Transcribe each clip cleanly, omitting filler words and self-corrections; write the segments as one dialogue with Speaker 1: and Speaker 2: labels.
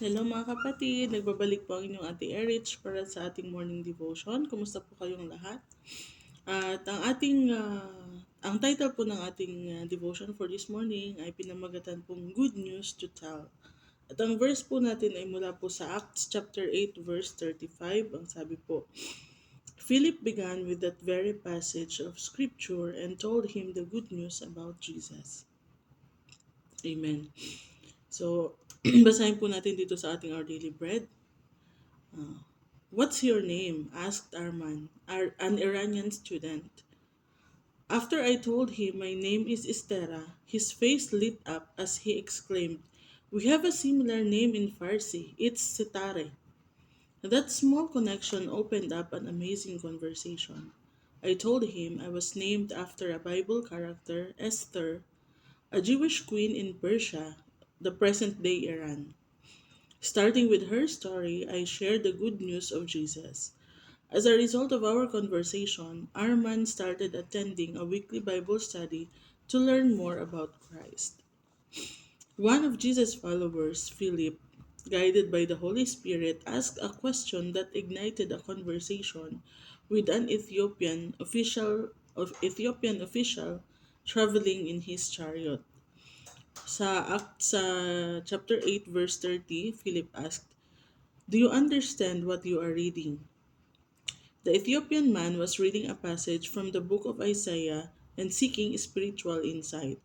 Speaker 1: Hello mga kapatid, nagbabalik po ang inyong Ate Erich para sa ating morning devotion. Kumusta po kayong lahat? At ang title po ng ating devotion for this morning ay pinamagatan pong Good News to Tell. At ang verse po natin ay mula po sa Acts chapter 8 verse 35. Ang sabi po, Philip began with that very passage of scripture and told him the good news about Jesus. Amen. So, basahin po natin dito sa ating Our Daily Bread. What's your name? Asked Arman, an Iranian student. After I told him my name is Estera, his face lit up as he exclaimed, We have a similar name in Farsi. It's Sitare. That small connection opened up an amazing conversation. I told him I was named after a Bible character, Esther, a Jewish queen in Persia, the present day Iran. Starting with her story, I shared the good news of Jesus. As a result of our conversation, Arman started attending a weekly Bible study to learn more about Christ. One of Jesus' followers, Philip, guided by the Holy Spirit, asked a question that ignited a conversation with an Ethiopian official traveling in his chariot. Sa chapter 8 verse 30, Philip asked, "Do you understand what you are reading?" The Ethiopian man was reading a passage from the book of Isaiah and seeking spiritual insight.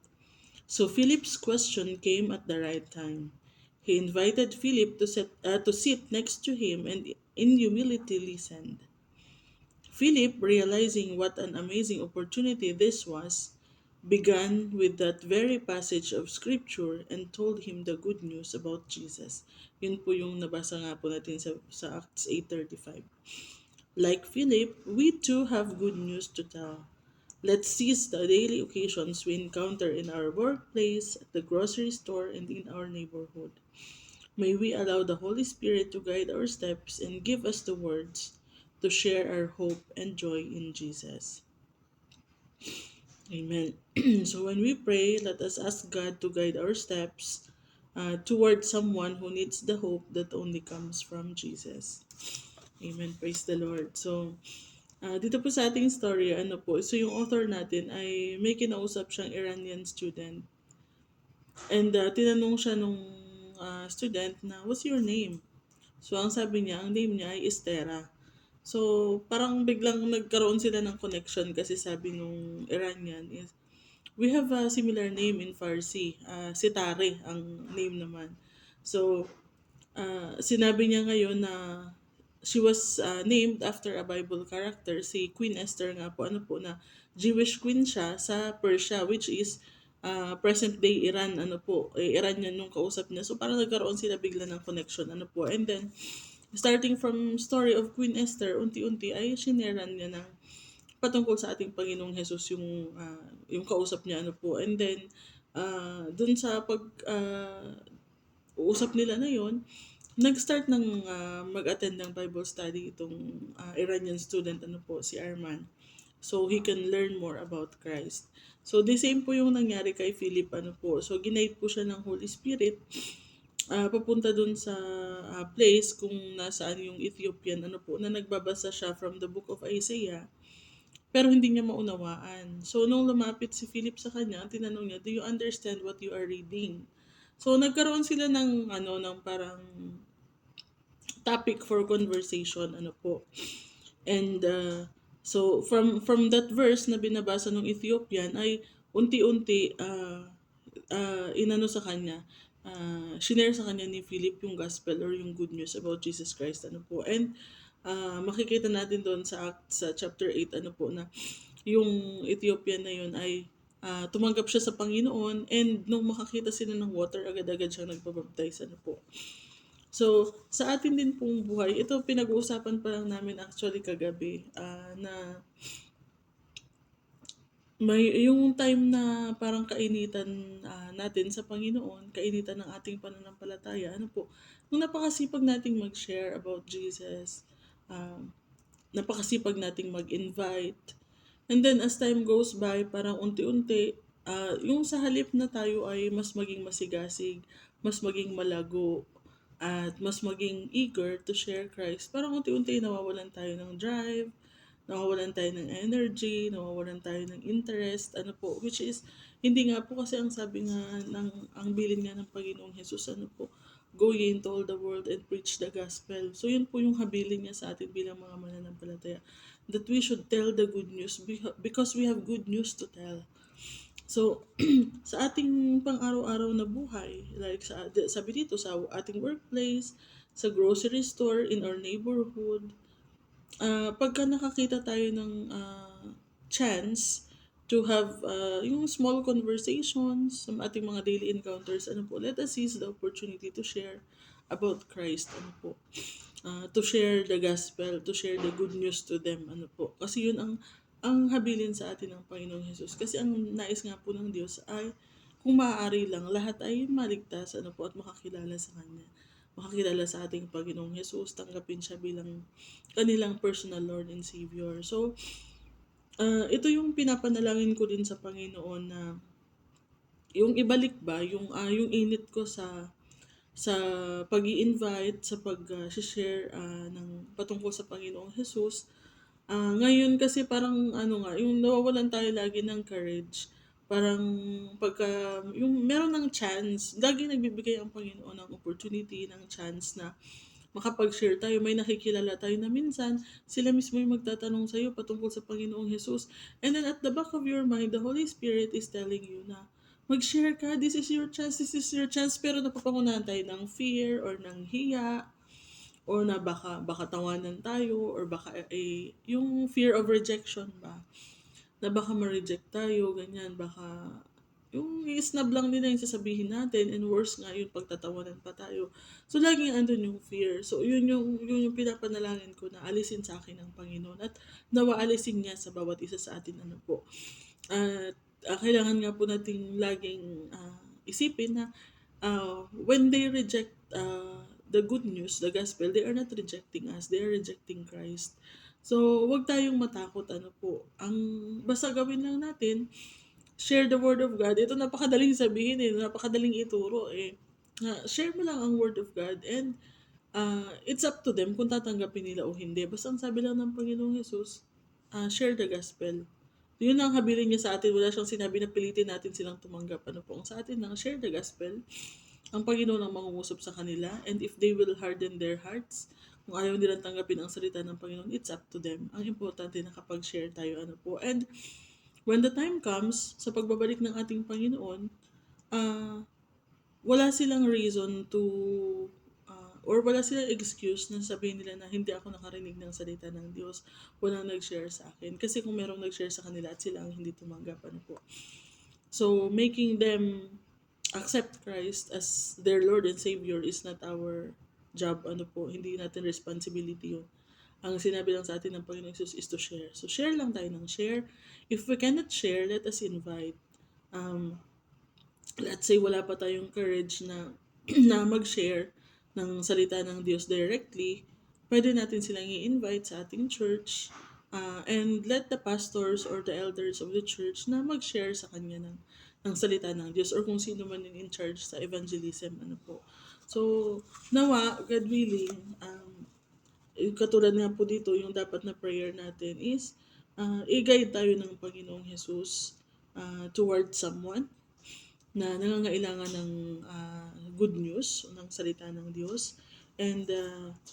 Speaker 1: So Philip's question came at the right time. He invited Philip to sit next to him and in humility listened. Philip, realizing what an amazing opportunity this was, began with that very passage of scripture and told him the good news about Jesus. Yun po yung nabasa nga po natin sa Acts 8:35. Like Philip, we too have good news to tell. Let's seize the daily occasions we encounter in our workplace, at the grocery store, and in our neighborhood. May we allow the Holy Spirit to guide our steps and give us the words to share our hope and joy in Jesus. Amen. So when we pray, let us ask God to guide our steps toward someone who needs the hope that only comes from Jesus. Amen. Praise the Lord. So, dito po sa ating story, so yung author natin ay may kinausap siyang Iranian student. And tinanong siya nung student na, what's your name? So, ang sabi niya, ang name niya ay Estera. So, parang biglang nagkaroon sila ng connection kasi sabi nung Iranian is, we have a similar name in Farsi. Sitare ang name naman. So, sinabi niya ngayon na she was named after a Bible character, si Queen Esther nga po, na Jewish queen siya sa Persia, which is present day Iran, Iran yan nung kausap niya. So parang nagkaroon sila bigla ng connection, and then starting from story of Queen Esther, unti-unti ay shineran niya ng patungkol sa ating Panginoong Jesus yung kausap niya, and then dun sa uusap nila na yon, nag-start ng mag-attend ng Bible study itong Iranian student, si Arman. So he can learn more about Christ. So the same po yung nangyari kay Philip, So giniide po siya ng Holy Spirit papunta dun sa place kung nasaan yung Ethiopian, na nagbabasa siya from the book of Isaiah. Pero hindi niya maunawaan. So, nung lumapit si Philip sa kanya, tinanong niya, do you understand what you are reading? So, nagkaroon sila ng parang topic for conversation, And, so, from that verse na binabasa ng Ethiopian, ay unti-unti, inano sa kanya, shinare sa kanya ni Philip yung gospel or yung good news about Jesus Christ, And, makikita natin doon sa chapter 8, na yung Ethiopian na yun ay tumanggap siya sa Panginoon, and nung makakita sila ng water, agad-agad siyang nagpabaptize, So, sa atin din pong buhay, ito pinag-uusapan pa lang namin actually kagabi, na may yung time na parang kainitan natin sa Panginoon, kainitan ng ating pananampalataya, nung napakasipag nating mag-share about Jesus, napakasipag nating mag-invite, and then as time goes by, parang unti-unti, yung sa halip na tayo ay mas maging masigasig, mas maging malago, at mas maging eager to share Christ, parang unti-unti nawawalan tayo ng drive, nawawalan tayo ng energy, nawawalan tayo ng interest, ano po, which is, hindi nga po kasi ang sabi nga ang bilin nga ng Panginoong Jesus, ano po, go ye into all the world and preach the gospel. So yun po yung habilin niya sa atin bilang mga mananampalataya, that we should tell the good news because we have good news to tell. So, sa ating pang-araw-araw na buhay, like sabi dito, sa ating workplace, sa grocery store, in our neighborhood, pagka nakakita tayo ng chance to have yung small conversations sa ating mga daily encounters, ano po, let us seize the opportunity to share about Christ, ano po, to share the gospel, to share the good news to them, ano po. Kasi yun ang habilin sa atin ng Panginoong Jesus. Kasi ang nais nga po ng Diyos ay, kung maaari lang, lahat ay maligtas, ano po, at makakilala sa Kanya. Makakilala sa ating Panginoong Jesus, tanggapin siya bilang kanilang personal Lord and Savior. So, ito yung pinapanalangin ko din sa Panginoon na yung ibalik ba yung init ko sa pag invite sa pag-share ng patungkol sa Panginoong Jesus. Ngayon kasi parang ano nga, yung nawawalan tayo lagi ng courage. Parang pagka, yung meron ng chance, lagi nagbibigay ang Panginoon ng opportunity, ng chance na makapag-share tayo. May nakikilala tayo na minsan, sila mismo yung magtatanong sa'yo patungkol sa Panginoong Jesus. And then at the back of your mind, the Holy Spirit is telling you na mag-share ka, this is your chance, this is your chance. Pero napapangunahan tayo ng fear or ng hiya, or na baka tawanan tayo, or baka yung fear of rejection ba, na baka ma-reject tayo, ganyan, baka yung i-snub lang nila yung sasabihin natin, and worse nga yung pagtatawanan pa tayo. So laging andun yung fear. So yun yung pinapanalangin ko na alisin sa akin ng Panginoon, at nawa alisin niya sa bawat isa sa atin, ano po. At kailangan nga po nating laging isipin na when they reject the good news, the gospel, they are not rejecting us, they are rejecting Christ. So, wag tayong matakot, ano po. Basta gawin lang natin, share the word of God. Ito napakadaling sabihin napakadaling ituro share mo lang ang word of God, and it's up to them kung tatanggapin nila o hindi. Basta ang sabi lang ng Panginoong Jesus, share the gospel. Yun ang habilin niya sa atin. Wala siyang sinabi na pilitin natin silang tumanggap. Ano po? Ang sa atin lang, share the gospel. Ang Panginoon ang mangungusap sa kanila. And if they will harden their hearts, kung ayaw nilang tanggapin ang salita ng Panginoon, it's up to them. Ang importante na kapag share tayo, ano po. And when the time comes, sa pagbabalik ng ating Panginoon, ah, wala silang reason to or wala silang excuse na sabihin nila na hindi ako nakarinig ng salita ng Diyos, walang nag-share sa akin. Kasi kung merong nag-share sa kanila at sila ang hindi tumanggap, ano po. So, making them accept Christ as their Lord and Savior is not our job, ano po. Hindi natin responsibility yun. Ang sinabi lang sa atin ng Panginoon Jesus is to share. So, share lang tayo ng share. If we cannot share, let us invite. Um, let's say wala pa tayong courage na na mag-share ng salita ng Diyos directly, pwede natin silang i-invite sa ating church, and let the pastors or the elders of the church na mag-share sa kanya ng salita ng Diyos, or kung sino man yung in charge sa evangelism, ano po. So, nawa, God willing, katulad nga po dito, yung dapat na prayer natin is, i-guide tayo ng Panginoong Jesus towards someone na nangangailangan ng good news, ng salita ng Diyos. And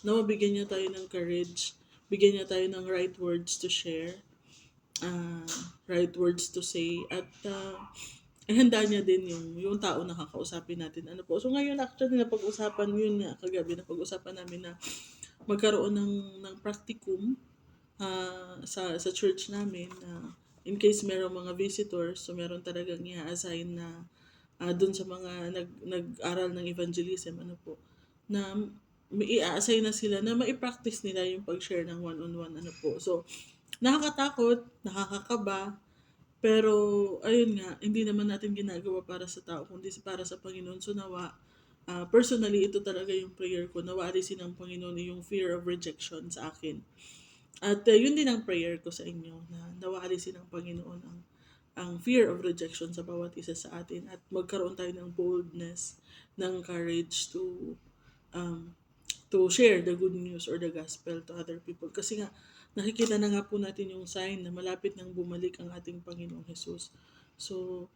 Speaker 1: nawabigyan niya tayo ng courage, bigyan niya tayo ng right words to share, right words to say, at handa niya din yung tao na kakausapin natin. Ano po. So ngayon actually napag-usapan yun nga kagabi, napag-usapan namin na magkaroon ng practicum sa church namin na in case merong mga visitors, so meron talagang i-assign na dun sa mga nag-aral ng evangelism, ano po, na i-assign na sila na mai-practice nila yung pag-share ng one-on-one, ano po. So, nakakatakot, nakakakaba, pero ayun nga, hindi naman natin ginagawa para sa tao, kundi para sa Panginoon. So nawa, personally, ito talaga yung prayer ko, nawa alisin ng Panginoon yung fear of rejection sa akin. At yun din ang prayer ko sa inyo, na nawa alisin ng Panginoon ang fear of rejection sa bawat isa sa atin, at magkaroon tayo ng boldness, ng courage to share the good news or the gospel to other people. Kasi nga, nakikita na nga po natin yung sign na malapit nang bumalik ang ating Panginoong Jesus. So,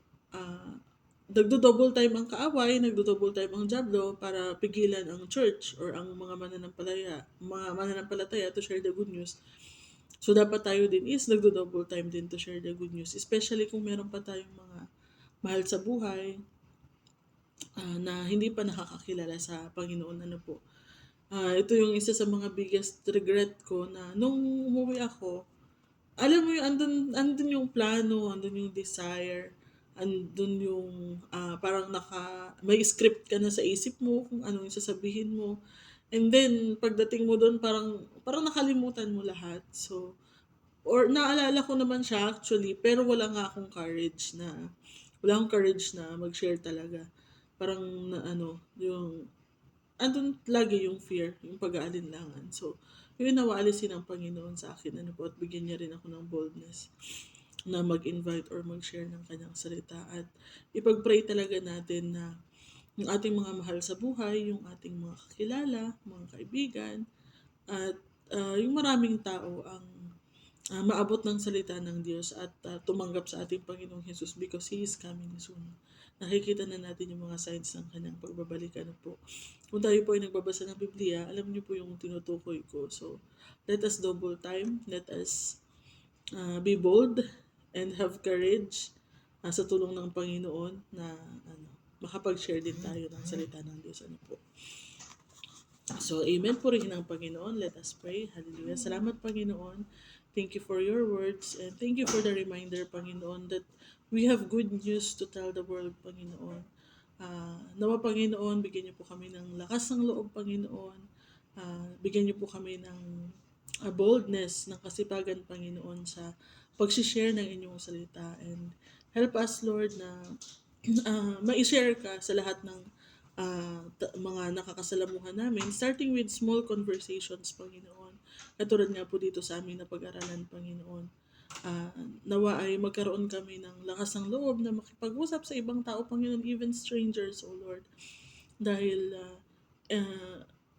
Speaker 1: nagdo-double time ang kaaway, nagdo-double time ang diablo para pigilan ang church or ang mga mananampalataya to share the good news. So, dapat tayo din is nagdo-double time din to share the good news. Especially kung meron pa tayong mga mahal sa buhay na hindi pa nakakakilala sa Panginoon. Ito yung isa sa mga biggest regret ko na nung umuwi ako, alam mo yung andun yung plano, andun yung desire, andun yung parang may script ka na sa isip mo kung ano yung sasabihin mo. And then, pagdating mo doon, parang nakalimutan mo lahat. So, or naalala ko naman siya actually, pero wala akong courage na mag-share talaga. Parang yung andun lagi yung fear, yung pag-aalinlangan. So, yun nawa alisin ng Panginoon sa akin at bigyan niya rin ako ng boldness na mag-invite or mag-share ng kanyang salita at ipag-pray talaga natin na yung ating mga mahal sa buhay, yung ating mga kakilala, mga kaibigan, at yung maraming tao ang maabot ng salita ng Diyos at tumanggap sa ating Panginoong Jesus because He is coming soon. Nakikita na natin yung mga signs ng kanyang pagbabalik. Kung tayo po ay nagbabasa ng Biblia, alam niyo po yung tinutukoy ko. So, let us double time, let us be bold and have courage sa tulong ng Panginoon na makapag-share din tayo ng salita ng Diyos. So, amen po rin ng Panginoon. Let us pray. Hallelujah. Salamat, Panginoon. Thank you for your words and thank you for the reminder, Panginoon, that we have good news to tell the world, Panginoon. Nawa, Panginoon, bigyan niyo po kami ng lakas ng loob, Panginoon. Bigyan niyo po kami ng boldness, ng kasipagan, Panginoon, sa pag-share ng inyong salita. And help us, Lord, na ma-share ka sa lahat ng mga nakakasalamuhan namin, starting with small conversations, Panginoon. Katulad nga po dito sa amin na pag-aralan, Panginoon. Nawa ay magkaroon kami ng lakas ng loob na makipag-usap sa ibang tao, Panginoon, even strangers, O Lord. Dahil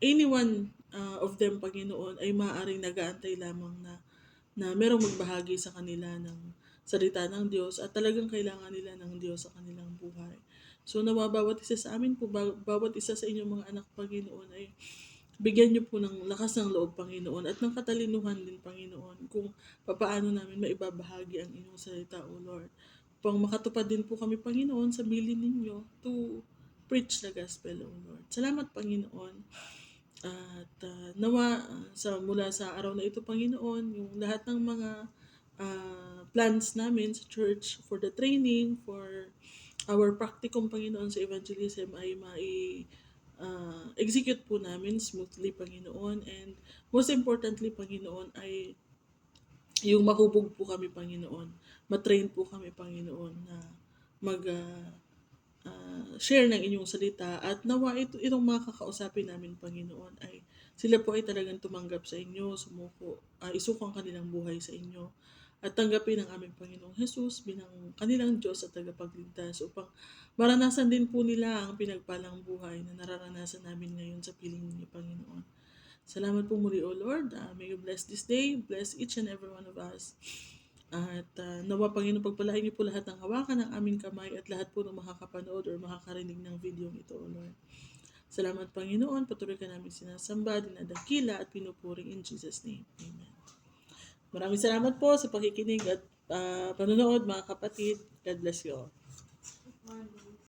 Speaker 1: anyone of them, Panginoon, ay maaaring nag-aantay lamang na merong magbahagi sa kanila ng salita ng Diyos at talagang kailangan nila ng Diyos sa kanilang buhay. So nawa bawat isa sa amin po, bawat isa sa inyong mga anak, Panginoon, ay bigyan niyo po ng lakas ng loob, Panginoon, at ng katalinuhan din, Panginoon, kung paano namin maibabahagi ang inyong salita, O Lord. Upang makatupad din po kami, Panginoon, sa bilin ninyo to preach the gospel, O Lord. Salamat, Panginoon. At mula sa araw na ito, Panginoon, yung lahat ng mga plans namin sa church for the training, for our practicum, Panginoon, sa evangelism ay execute po namin smoothly, Panginoon. And most importantly, Panginoon, ay yung mahubog po kami, Panginoon. Matrain po kami, Panginoon, na share ng inyong salita at nawa itong mga kakausapin namin, Panginoon, ay sila po ay talagang tumanggap sa inyo, isuko ang kanilang buhay sa inyo at tanggapin ang aming Panginoong Jesus bilang kanilang Diyos at tagapagligtas upang maranasan din po nila ang pinagpalang buhay na nararanasan namin ngayon sa piling ninyo, Panginoon. Salamat po muli, O Lord. May you bless this day, bless each and every one of us. At nawa, Panginoon, pagpalain niyo po lahat ng hawakan ng aming kamay at lahat po ng makakapanood or makakarinig ng video ito, O Lord. Salamat, Panginoon. Patuloy ka namin sinasamba, dinadakila at pinupuri in Jesus' name. Amen. Maraming salamat po sa pakikinig at panonood, mga kapatid. God bless you all.